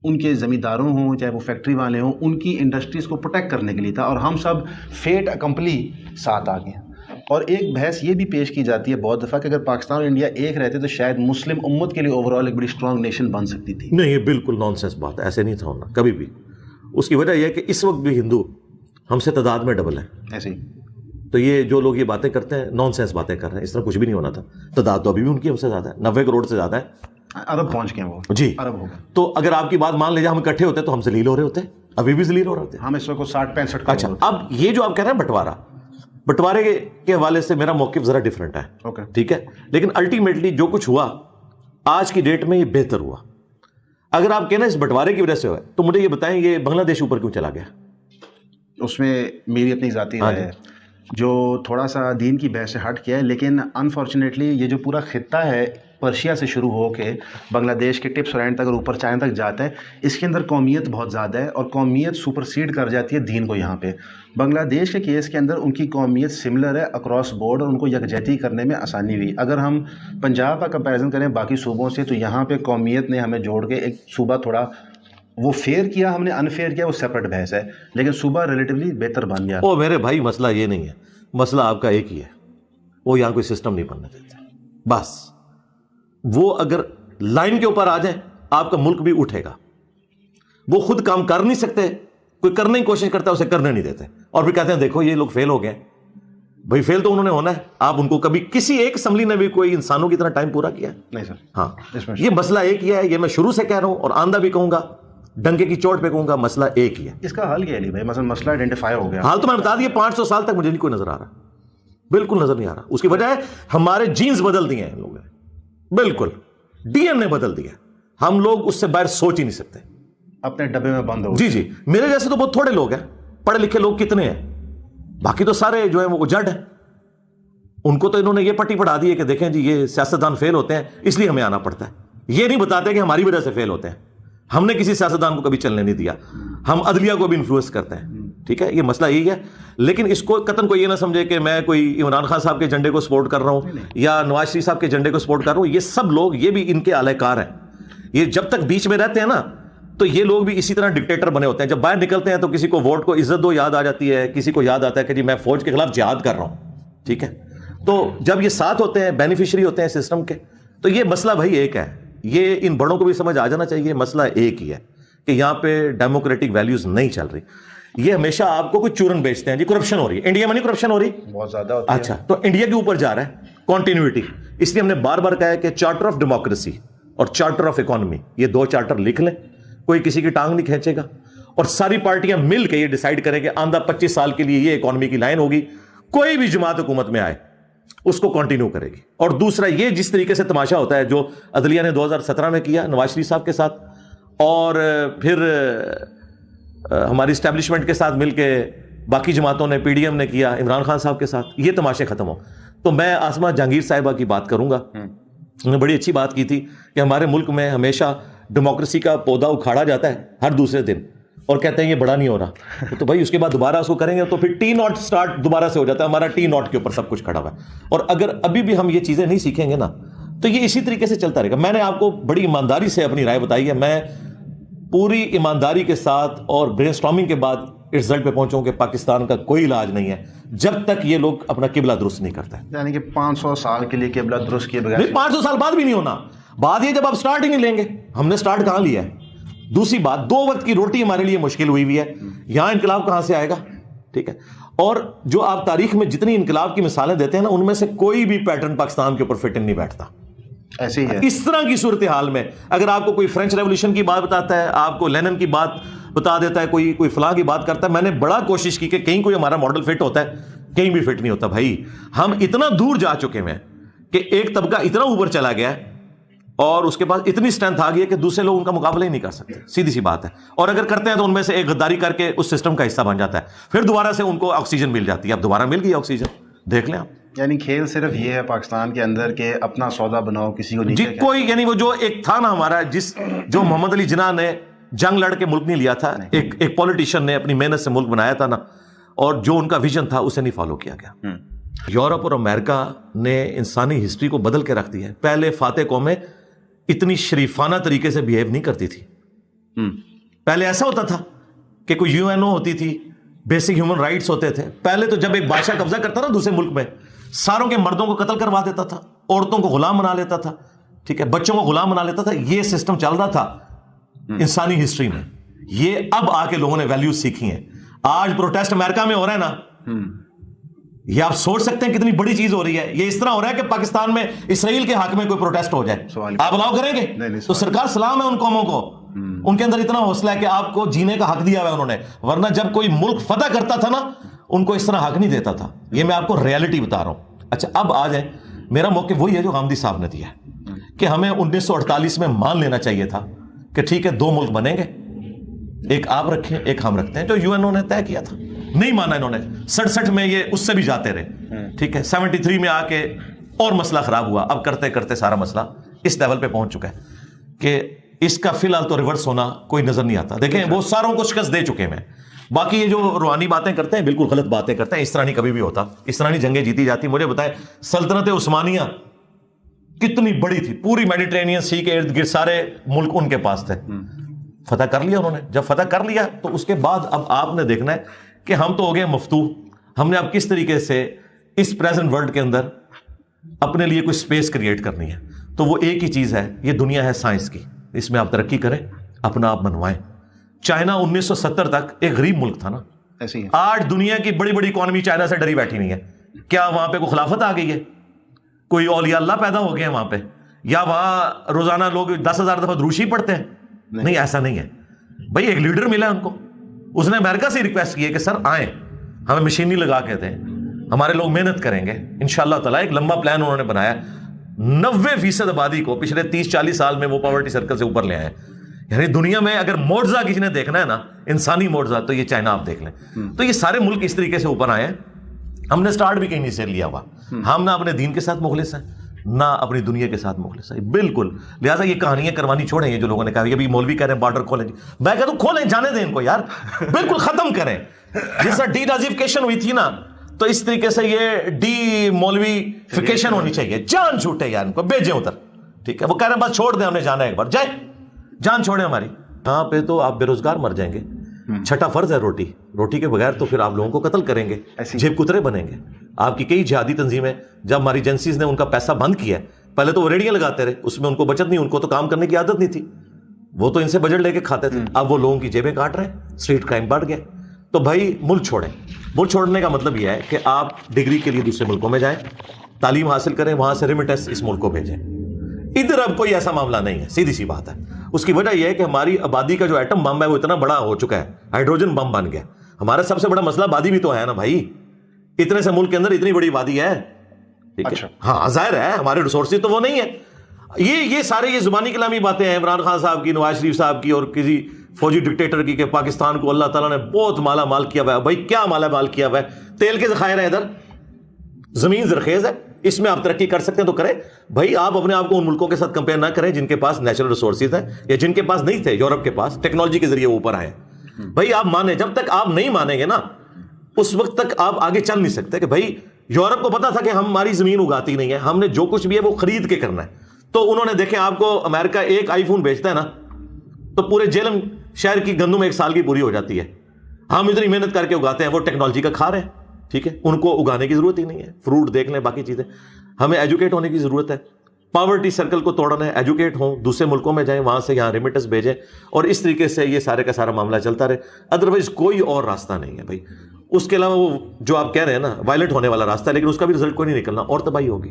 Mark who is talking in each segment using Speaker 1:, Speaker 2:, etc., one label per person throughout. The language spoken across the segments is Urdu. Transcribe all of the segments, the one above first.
Speaker 1: ان کے زمینداروں ہوں چاہے وہ فیکٹری والے ہوں، ان کی انڈسٹریز کو پروٹیکٹ کرنے کے لیے تھا، اور ہم سب فیٹ اکمپلی ساتھ آ گئے ہیں۔ اور ایک بحث یہ بھی پیش کی جاتی ہے بہت دفعہ کہ اگر پاکستان اور انڈیا ایک رہتے تو شاید مسلم امت کے لیے اوور آل ایک بڑی اسٹرانگ نیشن بن سکتی تھی۔
Speaker 2: نہیں، یہ بالکل نان سینس بات ہے، ایسے نہیں تھا ہونا کبھی بھی۔ اس کی وجہ یہ ہے کہ اس وقت بھی ہندو ہم سے تعداد میں ڈبل ہے،
Speaker 1: ایسے ہی
Speaker 2: تو یہ جو لوگ یہ باتیں کرتے ہیں نان سینس باتیں کر رہے ہیں، اس طرح کچھ بھی نہیں ہونا تھا۔ تعداد تو ابھی بھی ان کی ہم سے زیادہ ہے، 90 کروڑ سے زیادہ ہے،
Speaker 1: ارب پہنچ گئے وہ
Speaker 2: جی
Speaker 1: ارب ہو گئے۔
Speaker 2: تو اگر آپ کی بات مان لیجیے ہم اکٹھے ہوتے تو ہم ذلیل ہو رہے ہوتے، ابھی بھی ذلیل ہو رہے ہوتے۔
Speaker 1: ہم اس وقت 60-65
Speaker 2: اچھا، اب یہ جو آپ کہہ رہے ہیں بٹوارے کے حوالے سے میرا موقف ذرا ڈفرینٹ ہے،
Speaker 1: اوکے
Speaker 2: ٹھیک ہے، لیکن الٹیمیٹلی جو کچھ ہوا آج کی ڈیٹ میں یہ بہتر ہوا۔ اگر آپ کہنا اس بٹوارے کی وجہ سے ہوا تو مجھے یہ بتائیں یہ بنگلہ دیش اوپر کیوں چلا گیا؟
Speaker 1: اس میں میری اپنی ذاتی رائے ہے جو تھوڑا سا دین کی بحث سے ہٹ کیا ہے، لیکن انفارچونیٹلی یہ جو پورا خطہ ہے پرشیا سے شروع ہو کے بنگلہ دیش کے ٹپس اور اینڈ تک اور اوپر چائنا تک جاتا ہے، اس کے اندر قومیت بہت زیادہ ہے اور قومیت سپرسیڈ کر جاتی ہے دین کو۔ یہاں پہ بنگلہ دیش کے کیس کے اندر ان کی قومیت سملر ہے اکراس بورڈ، اور ان کو یکجہتی کرنے میں آسانی ہوئی۔ اگر ہم پنجاب کا کمپیریزن کریں باقی صوبوں سے تو یہاں پہ قومیت نے ہمیں جوڑ کے ایک صوبہ تھوڑا وہ فیئر کیا، ہم نے انفیئر کیا، وہ سیپریٹ بحث ہے، لیکن صوبہ ریلیٹیولی بہتر بن گیا۔
Speaker 2: او میرے بھائی مسئلہ یہ نہیں ہے، مسئلہ آپ کا ایک ہی ہے، وہ یہاں کوئی سسٹم نہیں بننے دیتے بس۔ وہ اگر لائن کے اوپر آ جائیں آپ کا ملک بھی اٹھے گا۔ وہ خود کام کر نہیں سکتے، کوئی کرنے کی کوشش کرتا ہے اسے کرنے نہیں دیتے، اور پھر کہتے ہیں دیکھو یہ لوگ فیل ہو گئے۔ بھائی فیل تو انہوں نے ہونا ہے، آپ ان کو کبھی کسی ایک اسمبلی نے بھی کوئی انسانوں کی طرح ٹائم پورا کیا ہے؟
Speaker 1: نہیں سر،
Speaker 2: ہاں، یہ مسئلہ ایک ہی ہے، یہ میں شروع سے کہہ رہا ہوں اور آندہ بھی کہوں گا، ڈنکے کی چوٹ پہ کہوں گا، مسئلہ ایک ہی ہے۔
Speaker 1: اس کا حل کیا ہے علی بھائی؟ مثلا مسئلہ آئیڈینٹیفائی ہو گیا،
Speaker 2: حال تو میں بتا دیا 500 سال تک مجھے نہیں کوئی نظر آ رہا، بالکل نظر نہیں آ رہا۔ اس کی وجہ ہے ہمارے جینز بدل دیے ہیں ان لوگوں نے، بالکل ڈی این اے بدل دیا، ہم لوگ اس سے باہر سوچ ہی نہیں سکتے،
Speaker 1: اپنے ڈبے میں بند ہو۔
Speaker 2: جی جی، میرے جیسے تو بہت تھوڑے لوگ ہیں، پڑھے لکھے لوگ کتنے ہیں، باقی تو سارے جو ہیں وہ جڈ ہیں۔ ان کو تو انہوں نے یہ پٹی پڑھا دی ہے کہ دیکھیں جی یہ سیاستدان فیل ہوتے ہیں اس لیے ہمیں آنا پڑتا ہے، یہ نہیں بتاتے کہ ہماری وجہ سے فیل ہوتے ہیں۔ ہم نے کسی سیاستدان کو کبھی چلنے نہیں دیا، ہم عدلیہ کو بھی انفلوئنس کرتے ہیں، ٹھیک ہے، یہ مسئلہ یہی ہے۔ لیکن اس کو قطن کو یہ نہ سمجھے کہ میں کوئی عمران خان صاحب کے جھنڈے کو سپورٹ کر رہا ہوں یا نواز شریف صاحب کے جھنڈے کو سپورٹ کر رہا ہوں، یہ سب لوگ یہ بھی ان کے اعلی کار ہیں، یہ جب تک بیچ میں رہتے ہیں نا تو یہ لوگ بھی اسی طرح ڈکٹیٹر بنے ہوتے ہیں، جب باہر نکلتے ہیں تو کسی کو ووٹ کو عزت دو یاد آ جاتی ہے، کسی کو یاد آتا ہے کہ جی میں فوج کے خلاف جہاد کر رہا ہوں، ٹھیک ہے۔ تو جب یہ ساتھ ہوتے ہیں، بینیفیشری ہوتے ہیں سسٹم کے، تو یہ مسئلہ بھائی ایک ہے، یہ ان بڑوں کو بھی سمجھ آ جانا چاہیے، مسئلہ ایک ہی ہے کہ یہاں پہ ڈیموکریٹک ویلیوز نہیں چل رہی۔ یہ ہمیشہ آپ کو کوئی چورن بیچتے ہیں جی کرپشن ہو رہی ہے، انڈیا میں نہیں کرپشن ہو رہی،
Speaker 1: بہت زیادہ ہوتی ہے۔
Speaker 2: اچھا تو انڈیا کے اوپر جا رہا ہے کنٹینیوٹی، اس لیے ہم نے بار بار کہا ہے کہ چارٹر آف ڈیموکریسی اور چارٹر آف اکانومی، یہ دو چارٹر لکھ لیں، کوئی کسی کی ٹانگ نہیں کھینچے گا، اور ساری پارٹیاں مل کے یہ ڈیسائیڈ کریں کہ آندہ 25 سال کے لیے یہ اکانومی کی لائن ہوگی، کوئی بھی جماعت حکومت میں آئے اس کو کنٹینیو کرے گی۔ اور دوسرا یہ جس طریقے سے تماشا ہوتا ہے جو عدلیہ نے 2017 میں کیا نواز شریف صاحب کے ساتھ، اور پھر ہماری اسٹیبلشمنٹ کے ساتھ مل کے باقی جماعتوں نے، پی ڈی ایم نے کیا عمران خان صاحب کے ساتھ، یہ تماشے ختم ہو۔ تو میں آسمہ جہانگیر صاحبہ کی بات کروں گا، انہوں نے بڑی اچھی بات کی تھی کہ ہمارے ملک میں ہمیشہ ڈیموکریسی کا پودا اکھاڑا جاتا ہے ہر دوسرے دن اور کہتے ہیں یہ بڑا نہیں ہو رہا، تو بھائی اس کے بعد دوبارہ اس کو کریں گے تو پھر ٹی ناٹ سٹارٹ دوبارہ سے ہو جاتا ہے، ہمارا ٹی ناٹ کے اوپر سب کچھ کھڑا ہوا ہے۔ اور اگر ابھی بھی ہم یہ چیزیں نہیں سیکھیں گے نا تو یہ اسی طریقے سے چلتا رہے گا۔ میں نے آپ کو بڑی ایمانداری سے اپنی رائے بتائی ہے، میں پوری ایمانداری کے ساتھ اور برین اسٹارمنگ کے بعد رزلٹ پہ پہنچوں کہ پاکستان کا کوئی علاج نہیں ہے جب تک یہ لوگ اپنا قبلہ درست نہیں کرتے،
Speaker 1: یعنی کہ 500 سال کے لیے قبلہ درست کیے بغیر
Speaker 2: 500 سال بعد بھی نہیں ہونا۔ بات یہ جب آپ سٹارٹ ہی نہیں لیں گے، ہم نے سٹارٹ کہاں لیا ہے؟ دوسری بات 2 وقت کی روٹی ہمارے لیے مشکل ہوئی ہوئی ہے، یہاں انقلاب کہاں سے آئے گا؟ ٹھیک ہے، اور جو آپ تاریخ میں جتنی انقلاب کی مثالیں دیتے ہیں نا ان میں سے کوئی بھی پیٹرن پاکستان کے اوپر فٹ ان نہیں بیٹھتا۔
Speaker 1: ایسے ہی ہے
Speaker 2: اس طرح کی صورتحال میں اگر آپ کو کوئی فرینچ ریولوشن کی بات بتاتا ہے، آپ کو لینن کی بات بتا دیتا ہے، کوئی فلاں کی بات کرتا ہے، میں نے بڑا کوشش کی کہ کہیں کوئی ہمارا ماڈل فٹ ہوتا ہے، کہیں بھی فٹ نہیں ہوتا۔ بھائی ہم اتنا دور جا چکے ہیں کہ ایک طبقہ اتنا اوپر چلا گیا ہے اور اس کے پاس اتنی اسٹرینتھ آ گئی ہے کہ دوسرے لوگ ان کا مقابلہ ہی نہیں کر سکتے، سیدھی سی بات ہے۔ اور اگر کرتے ہیں تو ان میں سے ایک غداری کر کے اس سسٹم کا حصہ بن جاتا ہے، پھر دوبارہ سے ان کو آکسیجن مل جاتی ہے۔ اب دوبارہ مل گئی آکسیجن، دیکھ لیں آپ۔
Speaker 1: یعنی کھیل صرف یہ ہے پاکستان کے اندر کہ اپنا سودا بناؤ، کسی کو
Speaker 2: جی کوئی یعنی وہ جو ایک تھا نا ہمارا جو محمد علی جناح نے جنگ لڑ کے ملک نہیں لیا تھا، ایک پولیٹیشین نے اپنی محنت سے ملک بنایا تھا نا، اور جو ان کا ویژن تھا اسے نہیں فالو کیا گیا۔ یورپ اور امریکہ نے انسانی ہسٹری کو بدل کے رکھ دیا ہے۔ پہلے فاتح قومیں اتنی شریفانہ طریقے سے بیہیو نہیں کرتی تھی، پہلے ایسا ہوتا تھا کہ کوئی UN ہوتی تھی, بیسک ہیومن رائٹس ہوتے تھے. پہلے تو جب ایک بادشاہ قبضہ کرتا نا دوسرے ملک میں, ساروں کے مردوں کو قتل کروا دیتا تھا, عورتوں کو غلام بنا لیتا تھا, ٹھیک ہے, بچوں کو غلام بنا لیتا تھا. یہ سسٹم چل رہا تھا انسانی ہسٹری میں. یہ اب آ کے لوگوں نے ویلیوز سیکھی ہیں. آج پروٹیسٹ امریکہ میں ہو رہا ہے نا, یہ آپ سوچ سکتے ہیں کتنی بڑی چیز ہو رہی ہے. یہ اس طرح ہو رہا ہے کہ پاکستان میں اسرائیل کے حق میں کوئی پروٹیسٹ ہو جائے, آپ الاؤ کریں گے؟ تو سرکار سلام ہے ان قوموں کو, ان کے اندر اتنا حوصلہ ہے کہ آپ کو جینے کا حق دیا ہوا ہے انہوں نے. ورنہ جب کوئی ملک فتح کرتا تھا نا, ان کو اس طرح حق نہیں دیتا تھا. یہ میں آپ کو ریالٹی بتا رہا ہوں. اچھا اب آ جائیں, میرا موقف وہی ہے جو غامدی صاحب نے دیا ہے کہ ہمیں 1948 میں مان لینا چاہیے تھا کہ ٹھیک ہے 2 ملک بنیں گے, ایک آپ رکھیں ایک ہم رکھتے ہیں, جو UN نے طے کیا تھا. نہیں مانا انہوں نے. 67 میں یہ اس سے بھی جاتے رہے, ٹھیک ہے. 73 میں آ کے اور مسئلہ خراب ہوا. اب کرتے کرتے سارا مسئلہ اس لیول پہ پہنچ چکا ہے کہ اس کا فی الحال تو ریورس ہونا کوئی نظر نہیں آتا. دیکھیں وہ ساروں کو شکست دے چکے ہیں. باقی یہ جو روحانی باتیں کرتے ہیں بالکل غلط باتیں کرتے ہیں. اس طرح نہیں کبھی بھی ہوتا, اس طرح نہیں جنگیں جیتی جاتی. مجھے بتائیں سلطنت عثمانیہ کتنی بڑی تھی, پوری میڈیٹرینین سی کے ارد گرد سارے ملک ان کے پاس تھے. فتح کر لیا انہوں نے. جب فتح کر لیا تو اس کے بعد اب آپ نے دیکھنا ہے کہ ہم تو ہو گئے مفتوح. ہم نے اب کس طریقے سے اس پریزنٹ ورلڈ کے اندر اپنے لیے کوئی سپیس کریٹ کرنی ہے. تو وہ ایک ہی چیز ہے, یہ دنیا ہے سائنس کی, اس میں آپ ترقی کریں, اپنا آپ بنوائیں. چائنا 1970 تک ایک غریب ملک تھا نا,
Speaker 1: ایسی
Speaker 2: آج دنیا کی بڑی بڑی اکانومی چائنا سے ڈری بیٹھی ہوئی ہے. کیا وہاں پہ کوئی خلافت آ گئی ہے, کوئی اولیاء اللہ پیدا ہو گئے ہیں وہاں پہ, یا وہاں روزانہ لوگ 10,000 دفعہ دروشی پڑھتے ہیں؟ نہیں, ایسا نہیں ہے بھائی. ایک لیڈر ملا ان کو, اس نے امریکہ سے ریکویسٹ کی ہے کہ سر آئیں, ہمیں مشینری لگا کے دیں, ہمارے لوگ محنت کریں گے انشاءاللہ تعالیٰ. ایک لمبا پلان انہوں نے بنایا. 90% آبادی کو پچھلے 30-40 سال میں وہ پاورٹی سرکل سے اوپر لے آئے. یعنی دنیا میں اگر معجزہ کسی نے دیکھنا ہے نا, انسانی معجزہ, تو یہ چائنا آپ دیکھ لیں. تو یہ سارے ملک اس طریقے سے اوپر آئے ہیں. ہم نے سٹارٹ بھی کہیں نہیں سے لیا ہوا. ہم نہ اپنے دین کے ساتھ مخلص ہیں, نہ اپنی دنیا کے ساتھ مخلص ہے بالکل. لہٰذا یہ کہانیاں کروانی چھوڑیں. یہ جو لوگوں نے کہا ابھی مولوی کہہ رہے ہیں بارڈر کھولیں, میں کہتا ہوں کھولیں, جانے دیں ان کو یار, بالکل ختم کریں. جس طرح ڈی نازیفیکیشن ہوئی تھی نا, تو اس طریقے سے یہ ڈی مولویفیکیشن ہونی چاہیے. جان چھوٹے یار, ان کو بھیجیں ادھر, ٹھیک ہے. وہ کہہ رہے ہیں بس چھوڑ دیں, ہم نے جانا ہے ایک بار, جائیں جان چھوڑیں ہماری. یہاں پہ تو آپ بے روزگار مر جائیں گے. چھٹا فرض ہے روٹی, روٹی کے بغیر تو پھر آپ لوگوں کو قتل کریں گے, جیب کترے بنیں گے. آپ کی کئی جہادی تنظیمیں, جب ہماری ایجنسیز نے ان کا پیسہ بند کیا ہے, پہلے تو وہ ریڑیاں لگاتے رہے, اس میں ان کو بچت نہیں, ان کو تو کام کرنے کی عادت نہیں تھی, وہ تو ان سے بجٹ لے کے کھاتے تھے. اب وہ لوگوں کی جیبیں کاٹ رہے ہیں, اسٹریٹ کرائم بڑھ گئے. تو بھائی ملک چھوڑیں. ملک چھوڑنے کا مطلب یہ ہے کہ آپ ڈگری کے لیے دوسرے ملکوں میں جائیں, تعلیم حاصل کریں, وہاں سے ریمیٹنس اس ملک کو بھیجیں. ادھر اب کوئی ایسا معاملہ نہیں ہے, سیدھی سی بات ہے. اس کی وجہ یہ ہے کہ ہماری آبادی کا جو ایٹم بم ہے وہ اتنا بڑا ہو چکا ہے, ہائیڈروجن بم بن گیا. ہمارا سب سے بڑا مسئلہ آبادی بھی تو ہے نا بھائی. اتنے سے ملک کے اندر اتنی بڑی آبادی ہے, ٹھیک ہے. ہاں ظاہر ہے ہمارے ریسورسز تو وہ نہیں ہے. یہ سارے یہ زبانی کلامی باتیں ہیں عمران خان صاحب کی, نواز شریف صاحب کی, اور کسی فوجی ڈکٹیٹر کی کہ پاکستان کو اللہ تعالیٰ نے بہت مالا مال کیا ہوا ہے. بھائی کیا مالا مال کیا ہوا ہے؟ تیل کے ذخائر ہیں ادھر, زمین زرخیز ہے, اس میں آپ ترقی کر سکتے ہیں تو کریں. بھائی آپ اپنے آپ کو ان ملکوں کے ساتھ کمپیئر نہ کریں جن کے پاس نیچرل ریسورسز ہیں, یا جن کے پاس نہیں تھے, یورپ کے پاس ٹیکنالوجی کے ذریعے اوپر آئے. بھائی آپ مانیں, جب تک آپ نہیں مانیں گے نا اس وقت تک آپ آگے چل نہیں سکتے. کہ بھائی یورپ کو پتا تھا کہ ہماری زمین اگاتی نہیں ہے, ہم نے جو کچھ بھی ہے وہ خرید کے کرنا ہے. تو انہوں نے دیکھیں, آپ کو امریکہ ایک آئی فون بیچتا ہے نا, تو پورے جیلم شہر کی گندم 1 سال کی پوری ہو جاتی ہے. ہم اتنی محنت کر کے اگاتے ہیں, وہ ٹیکنالوجی کا کھا رہے ہیں, ٹھیک ہے. ان کو اگانے کی ضرورت ہی نہیں ہے. فروٹ دیکھ لیں, باقی چیزیں. ہمیں ایجوکیٹ ہونے کی ضرورت ہے, پاورٹی سرکل کو توڑنا ہے, ایجوکیٹ ہوں, دوسرے ملکوں میں جائیں, وہاں سے یہاں ریمیٹنس بھیجیں, اور اس طریقے سے یہ سارے کا سارا معاملہ چلتا رہے. ادروائز کوئی اور راستہ نہیں ہے بھائی. اس کے علاوہ وہ جو آپ کہہ رہے ہیں نا وائلنٹ ہونے والا راستہ ہے, لیکن اس کا بھی رزلٹ کوئی نہیں نکلنا, اور تباہی ہوگی.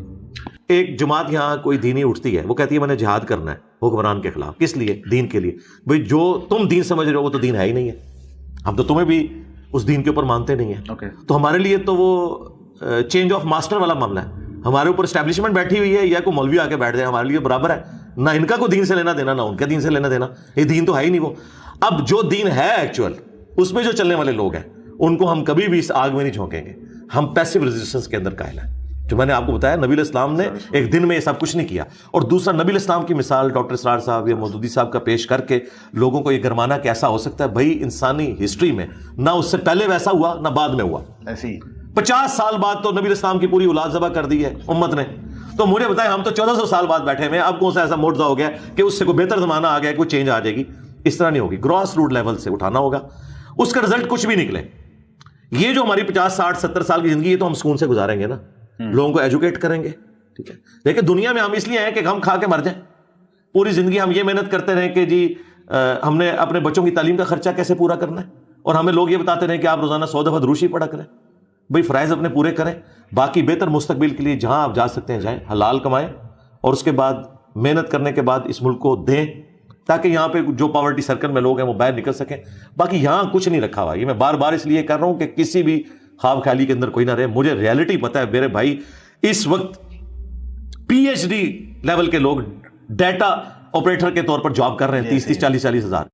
Speaker 2: ایک جماعت یہاں کوئی دینی اٹھتی ہے, وہ کہتی ہے میں نے جہاد کرنا ہے حکمران کے خلاف. کس لیے؟ دین کے لیے. بھائی جو تم دین سمجھ رہے ہو وہ تو دین ہے ہی نہیں ہے. ہم تو تمہیں بھی اس دین کے اوپر مانتے نہیں ہیں. تو ہمارے لیے تو وہ چینج آف ماسٹر والا معاملہ ہے. ہمارے اوپر اسٹیبلشمنٹ بیٹھی ہوئی ہے, یا کوئی مولوی آ کے بیٹھ جائے, ہمارے لیے برابر ہے. نہ ان کا کوئی دین سے لینا دینا, نہ ان کا دین سے لینا دینا. یہ دین تو ہے ہی نہیں وہ. اب جو دین ہے ایکچوئل, اس میں جو چلنے والے لوگ ہیں, ان کو ہم کبھی بھی اس آگ میں نہیں جھونکیں گے. ہم پیسو ریزسٹنس کے اندر قائل ہیں. جو میں نے آپ کو بتایا, نبی علیہ السلام نے ایک دن میں یہ سب کچھ نہیں کیا. اور دوسرا, نبی علیہ السلام کی مثال ڈاکٹر اسرار صاحب یا مودودی صاحب کا پیش کر کے لوگوں کو یہ گرمانا کہ ایسا ہو سکتا ہے. بھائی انسانی ہسٹری میں نہ اس سے پہلے ویسا ہوا نہ بعد میں ہوا. ایسی 50 سال بعد تو نبی علیہ السلام کی پوری اولاد ذبح کر دی ہے امت نے. تو مجھے بتائیں, ہم تو 1400 سال بعد بیٹھے ہوئے ہیں. اب کون سا ایسا معجزہ ہو گیا کہ اس سے کوئی بہتر زمانہ آ گیا, کوئی چینج آ جائے گی؟ اس طرح نہیں ہوگی, گراس روٹ لیول سے اٹھانا ہوگا. اس کا رزلٹ کچھ بھی نکلے, یہ جو ہماری 50 60 70 سال کی زندگی ہے تو ہم سکون سے گزاریں گے نا, لوگوں کو ایجوکیٹ کریں گے. ٹھیک ہے, دیکھیں دنیا میں ہم اس لیے آئے کہ ہم کھا کے مر جائیں. پوری زندگی ہم یہ محنت کرتے رہیں کہ جی ہم نے اپنے بچوں کی تعلیم کا خرچہ کیسے پورا کرنا ہے, اور ہمیں لوگ یہ بتاتے رہیں کہ آپ روزانہ 100 دفعہ دروشی پڑھا کریں. بھائی فرائض اپنے پورے کریں, باقی بہتر مستقبل کے لیے جہاں آپ جا سکتے ہیں جائیں, حلال کمائیں, اور اس کے بعد محنت کرنے کے بعد اس ملک کو دیں تاکہ یہاں پہ جو پاورٹی سرکل میں لوگ ہیں وہ باہر نکل سکیں. باقی یہاں کچھ نہیں رکھا ہوا. یہ میں بار بار اس لیے کر رہا ہوں کہ کسی بھی خواب خیالی کے اندر کوئی نہ رہے. مجھے ریئلٹی پتہ ہے میرے بھائی, اس وقت پی ایچ ڈی لیول کے لوگ ڈیٹا آپریٹر کے طور پر جاب کر رہے ہیں 30 40 ہزار.